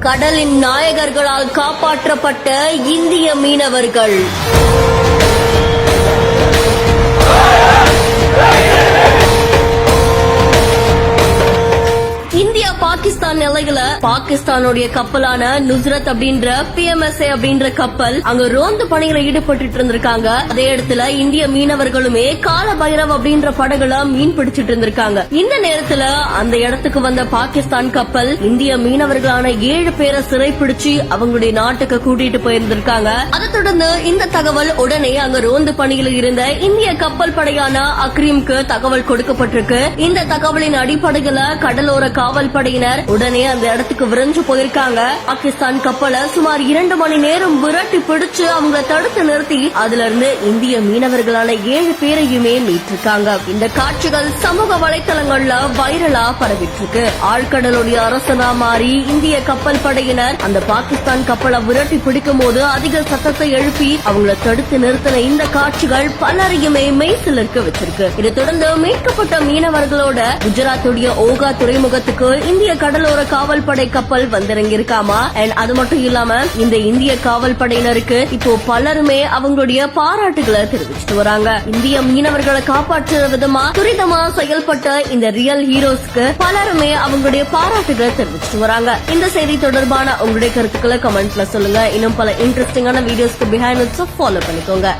கடலின் நாயகர்களால் காப்பாற்றப்பட்ட இந்திய மீனவர்கள். இந்தியா பாகிஸ்தான் எல்லையில பாகிஸ்தானுடைய கப்பலான நுஸ்ரத் அப்படின்ற PMSA அப்படின்ற கப்பல் அங்க ரோந்து பணிகளை ஈடுபட்டு இருந்திருக்காங்க. அதே இடத்துல இந்திய மீனவர்களுமே கால பைரவ் அப்படின்ற படகுல மீன் பிடிச்சிட்டு இருந்திருக்காங்க. இந்த நேரத்துல அந்த இடத்துக்கு வந்த பாகிஸ்தான் கப்பல் இந்திய மீனவர்களான 7 பேரை சிறைப்பிடிச்சு அவங்களுடைய நாட்டுக்கு கூட்டிட்டு போயிருந்திருக்காங்க. அதை தொடர்ந்து இந்த தகவல் உடனே அங்க ரோந்து பணியில் இருந்த இந்திய கப்பல் படையான அக்ரீம்க்கு தகவல் கொடுக்கப்பட்டிருக்கு. இந்த தகவலின் அடிப்படையில கடலோர காவல் படையினர் உடனே அந்த இடத்துக்கு விரைஞ்சு போயிருக்காங்க. பாகிஸ்தான் கப்பலை சுமார் 2 மணி நேரம் விரட்டி பிடிச்சு அவங்களை தடுத்து நிறுத்தி அதுல இருந்து இந்திய மீனவர்களான 7 பேரையுமே மீட்டிருக்காங்க. இந்த காட்சிகள் சமூக வலைதளங்கள்ல வைரலா பரவிட்டு இருக்கு. ஆழ்கடலுடைய அரசனா மாறி இந்திய கப்பல் படையினர் அந்த பாகிஸ்தான் கப்பலை விரட்டி பிடிக்கும் போது அதிக சத்தத்தை எழுப்பி அவங்களை தடுத்து நிறுத்தின இந்த காட்சிகள் பலரையுமே மெய்சிலிருக்க வச்சிருக்கு. இதை தொடர்ந்து மீட்கப்பட்ட மீனவர்களோட குஜராத்துடைய ஓகா துறைமுகத்துக்கு இந்திய கடலோர காவல் படை கப்பல் வந்திறங்கியிருக்காமா. அது மட்டும் இல்லாம இந்த இந்திய காவல் படையினருக்கு இப்போ பலருமே அவங்களுடைய பாராட்டுகளை தெரிவிச்சுட்டு வராங்க. இந்திய மீனவர்களை காப்பாற்றுற விதமா துரிதமா செயல்பட்ட இந்த ரியல் ஹீரோஸ்க்கு பலருமே அவங்களுடைய பாராட்டுகளை தெரிவிச்சுட்டு வராங்க. இந்த செய்தி தொடர்பான உங்களுடைய கருத்துக்களை கமெண்ட்ல சொல்லுங்க. இன்னும் பல இன்ட்ரெஸ்டிங்கான வீடியோஸ்க்கு பிஹைண்ட் ஃபாலோ பண்ணிக்கோங்க.